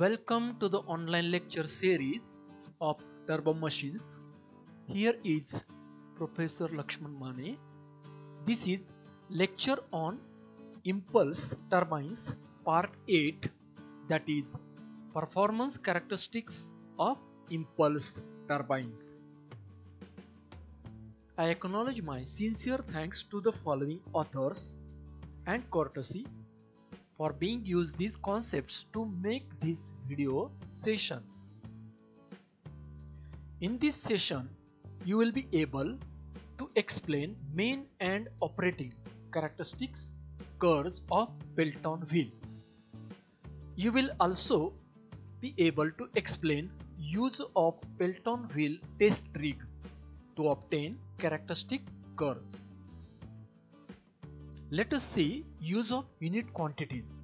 Welcome to the online lecture series of turbo machines. Here is Professor Lakshman Mane. This is lecture on impulse turbines part 8, that is performance characteristics of impulse turbines. I acknowledge my sincere thanks to the following authors and courtesy for being used these concepts to make this video session. In this session, you will be able to explain main and operating characteristics curves of Pelton wheel. You will also be able to explain use of Pelton wheel test rig to obtain characteristic curves. Let us see use of unit quantities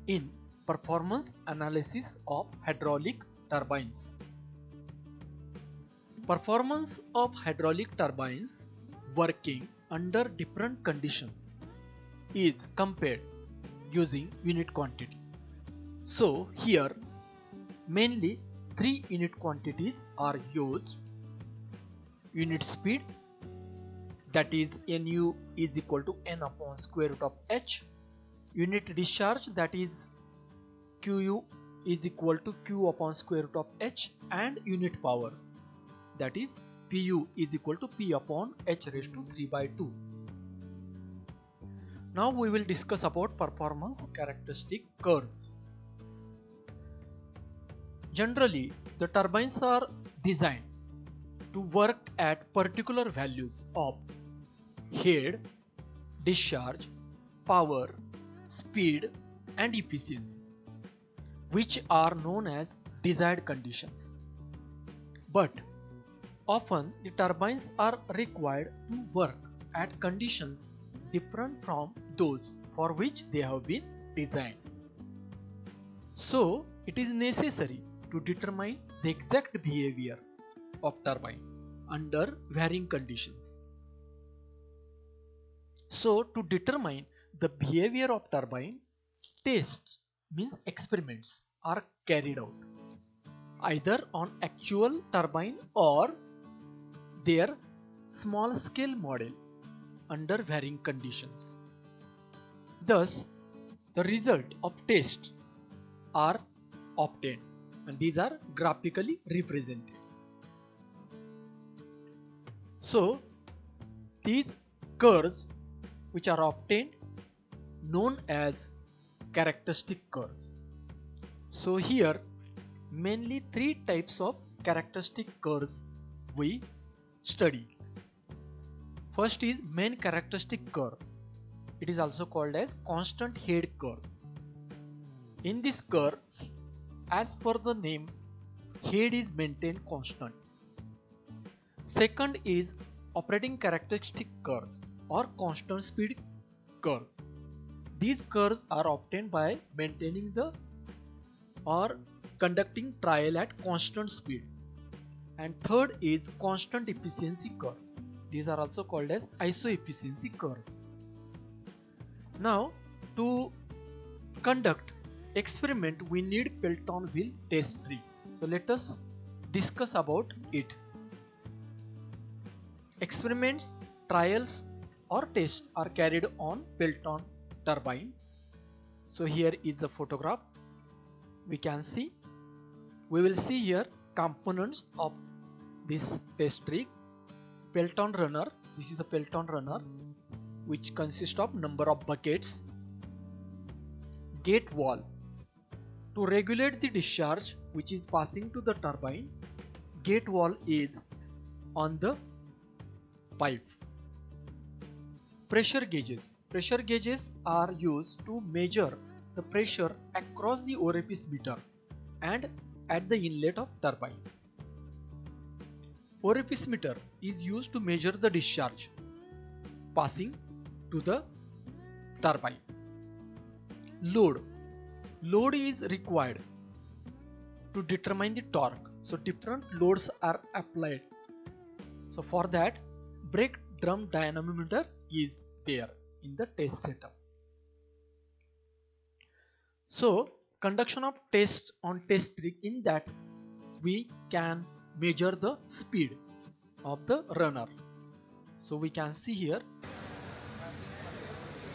in performance analysis of hydraulic turbines. Performance of hydraulic turbines working under different conditions is compared using unit quantities. So here mainly three unit quantities are used: unit speed, that is Nu is equal to N upon square root of H, unit discharge, that is Qu is equal to Q upon square root of H, and unit power, that is Pu is equal to P upon H raised to 3 by 2. Now we will discuss about performance characteristic curves. Generally, the turbines are designed to work at particular values of head, discharge, power, speed and efficiency, which are known as desired conditions. But often the turbines are required to work at conditions different from those for which they have been designed. So it is necessary to determine the exact behavior of turbine under varying conditions. So to determine the behavior of turbine, tests means experiments are carried out either on actual turbine or their small scale model under varying conditions. Thus the result of tests are obtained and these are graphically represented. So these curves which are obtained known as characteristic curves. So here mainly three types of characteristic curves we study. First is main characteristic curve. It is also called as constant head curve. In this curve, as per the name, head is maintained constant. Second is operating characteristic curves or constant speed curves. These curves are obtained by maintaining the or conducting trial at constant speed. And third is constant efficiency curves. These are also called as iso-efficiency curves. Now to conduct experiment we need Pelton wheel test rig. So let us discuss about it. Experiments, trials or tests are carried on Pelton turbine. So here is the photograph. We can see, we will see here components of this test rig. Pelton runner, this is a Pelton runner which consists of number of buckets. Gate wall, to regulate the discharge which is passing to the turbine, gate wall is on the pipe. Pressure gauges, pressure gauges are used to measure the pressure across the orifice meter and at the inlet of turbine. Orifice meter is used to measure the discharge passing to the turbine. Load, load is required to determine the torque. So different loads are applied. So for that, brake drum dynamometer is there in the test setup. So conduction of test on test rig, in that we can measure the speed of the runner. So we can see here,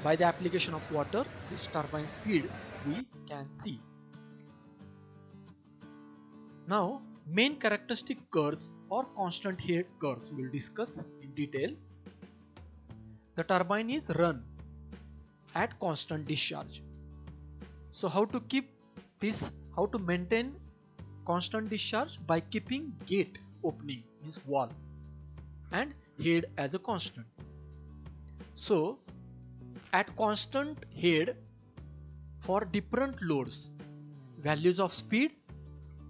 by the application of water, this turbine speed we can see. Now main characteristic curves or constant head curves we will discuss in detail. The turbine is run at constant discharge. So how to keep this, how to maintain constant discharge? By keeping gate opening, means wall, and head as a constant. So at constant head, for different loads, values of speed,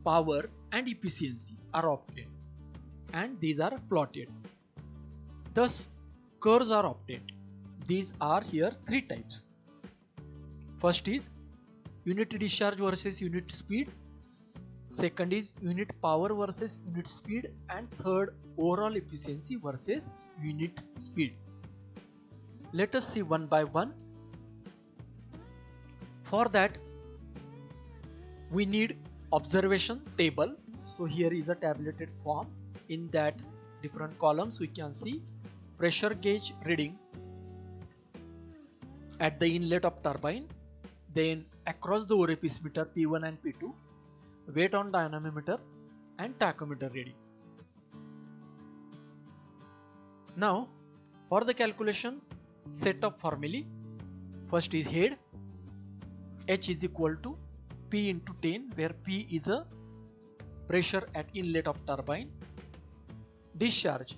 power and efficiency are obtained, and these are plotted. Thus curves are obtained. These are here three types. First is unit discharge versus unit speed. Second is unit power versus unit speed, and third overall efficiency versus unit speed. Let us see one by one. For that we need observation table. So here is a tabulated form. In that different columns we can see pressure gauge reading at the inlet of turbine, then across the orifice meter P1 and P2, weight on dynamometer and tachometer reading. Now for the calculation, set of formulae. First is head. H is equal to P into 10, where P is a pressure at inlet of turbine. Discharge,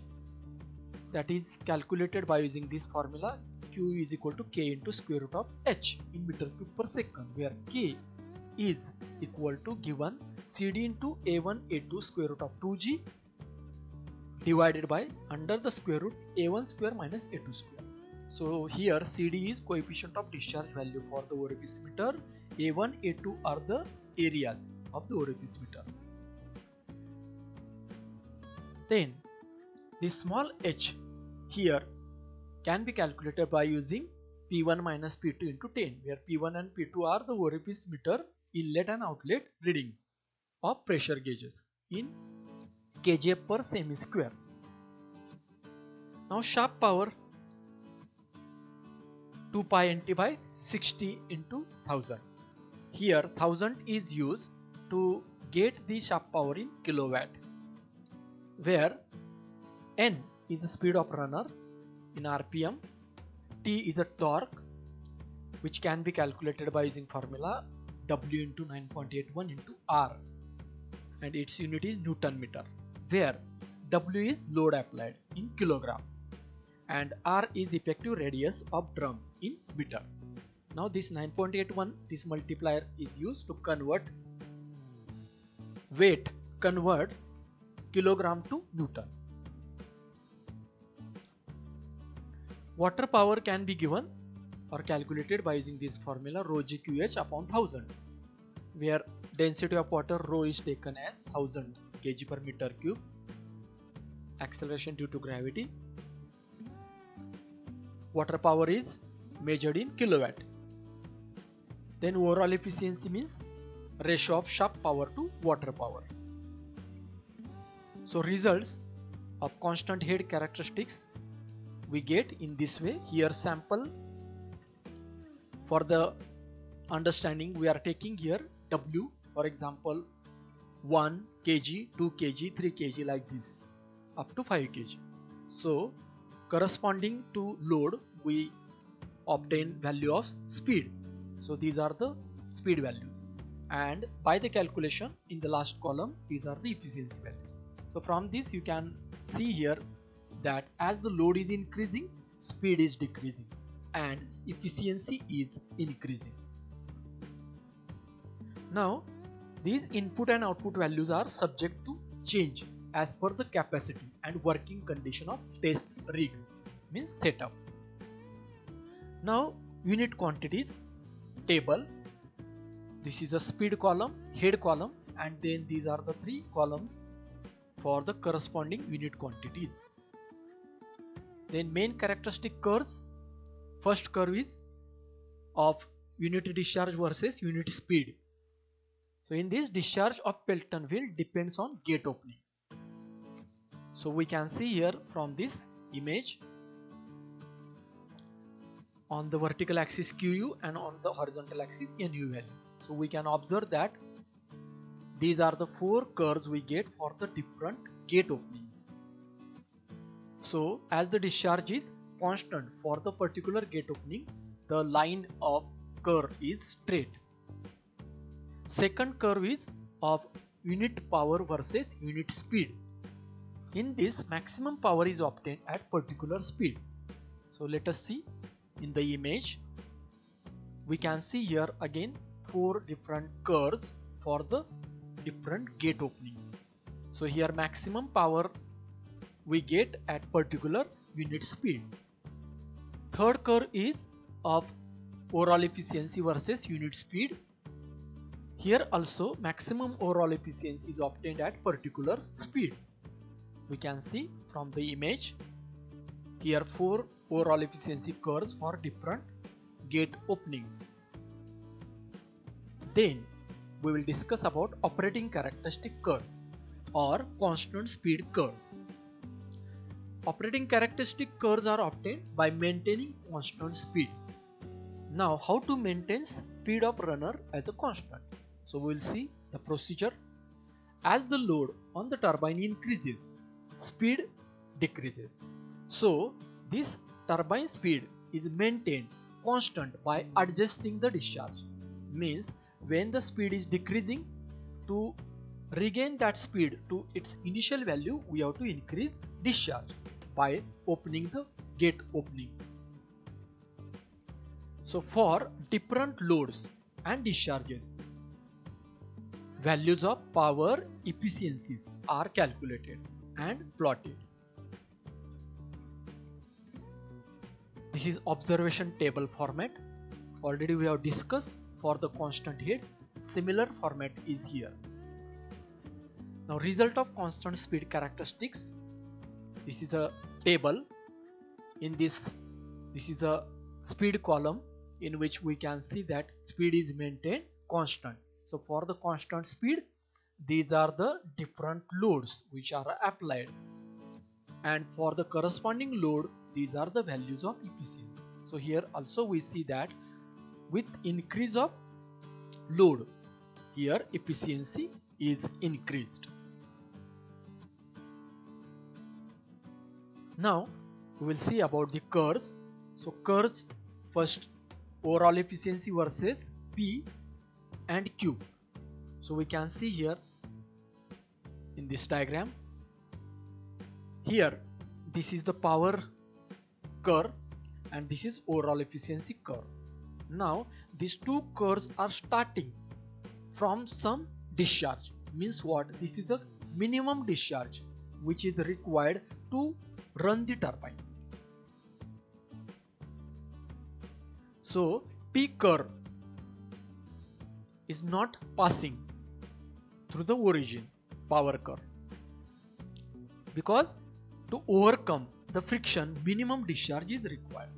that is calculated by using this formula. Q is equal to K into square root of H in meter cube per second, where K is equal to given CD into A1 A2 square root of 2G divided by under the square root A1 square minus A2 square. So here CD is coefficient of discharge value for the orifice meter. A1, A2 are the areas of the orifice meter. Then this small h here can be calculated by using P1 minus P2 into 10, where P1 and P2 are the orifice meter inlet and outlet readings of pressure gauges in kgf per semi square. Now shaft power 2 pi nt by 60 into 1000. Here 1000 is used to get the shaft power in kilowatt, where n is the speed of runner in rpm, t is a torque which can be calculated by using formula W into 9.81 into R, and its unit is Newton meter, where W is load applied in kilogram and R is effective radius of drum in meter. Now this 9.81, this multiplier is used to convert weight, convert kilogram to Newton. Water power can be given or calculated by using this formula rho GQH upon 1000, where density of water rho is taken as 1000 kg per meter cube, acceleration due to gravity. Water power is measured in kilowatt. Then overall efficiency means ratio of shaft power to water power. So results of constant head characteristics we get in this way. Here sample for the understanding we are taking here W, for example 1 kg, 2 kg, 3 kg like this up to 5 kg. So corresponding to load we obtain value of speed. So these are the speed values, and by the calculation in the last column these are the efficiency values. So from this you can see here that as the load is increasing, speed is decreasing and efficiency is increasing. Now these input and output values are subject to change as per the capacity and working condition of test rig, means setup. Now unit quantities table. This is a speed column, head column, and then these are the three columns for the corresponding unit quantities. Then main characteristic curves. First curve is of unit discharge versus unit speed. So in this, discharge of Pelton wheel depends on gate opening. So we can see here from this image, on the vertical axis QU and on the horizontal axis NU value. So we can observe that these are the 4 curves we get for the different gate openings. So as the discharge is constant for the particular gate opening, the line of curve is straight. Second curve is of unit power versus unit speed. In this, maximum power is obtained at particular speed. So let us see in the image. We can see here again 4 different curves for the different gate openings. So here maximum power we get at particular unit speed. Third curve is of overall efficiency versus unit speed. Here also maximum overall efficiency is obtained at particular speed. We can see from the image here 4 overall efficiency curves for different gate openings. Then we will discuss about operating characteristic curves or constant speed curves. Operating characteristic curves are obtained by maintaining constant speed. Now how to maintain speed of runner as a constant? So we will see the procedure. As the load on the turbine increases, speed decreases. So this turbine speed is maintained constant by adjusting the discharge. Means when the speed is decreasing, to regain that speed to its initial value, we have to increase discharge by opening the gate opening. So for different loads and discharges, values of power efficiencies are calculated and plotted. This is observation table format. Already we have discussed for the constant head. Similar format is here. Now result of constant speed characteristics. This is a table. In this is a speed column in which we can see that speed is maintained constant. So for the constant speed, these are the different loads which are applied, and for the corresponding load, these are the values of efficiency. So here also we see that with increase of load, here efficiency is increased. Now we will see about the curves. So curves, first overall efficiency versus P and Q. So we can see here in this diagram, here this is the power curve and this is overall efficiency curve. Now these two curves are starting from some discharge. Means what? This is a minimum discharge which is required to run the turbine. So P curve is not passing through the origin power curve, because to overcome the friction, minimum discharge is required.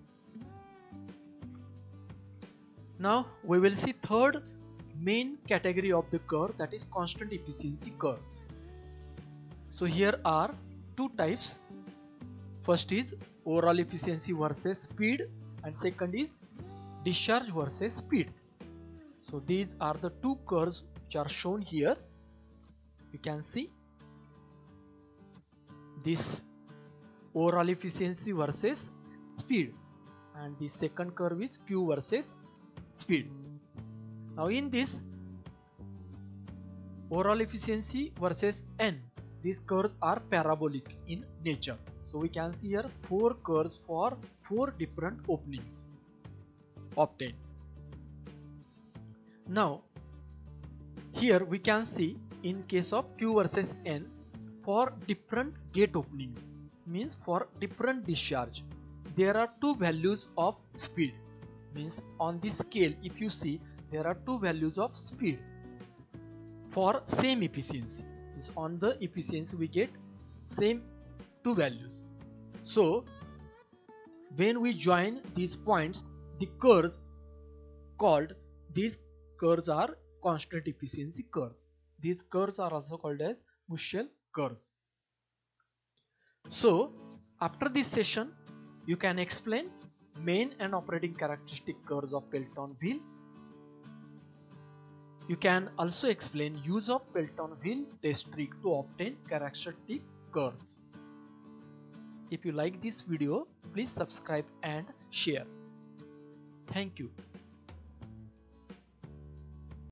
Now we will see third main category of the curve, that is constant efficiency curves. So here are two types. First is overall efficiency versus speed, and second is discharge versus speed. So these are the two curves which are shown here. You can see this overall efficiency versus speed, and the second curve is Q versus speed. Now in this overall efficiency versus N, these curves are parabolic in nature. So we can see here 4 curves for 4 different openings obtained. Now here we can see in case of Q versus N, for different gate openings, means for different discharge, there are two values of speed. Means on this scale, if you see, there are two values of speed for same efficiency. Means on the efficiency we get same two values. So when we join these points, the curves called, these curves are constraint efficiency curves. These curves are also called as Muschel curves. So after this session, you can explain main and operating characteristic curves of Pelton-Wheel. You can also explain use of Pelton-Wheel test trick to obtain characteristic curves. If you like this video, please subscribe and share. Thank you.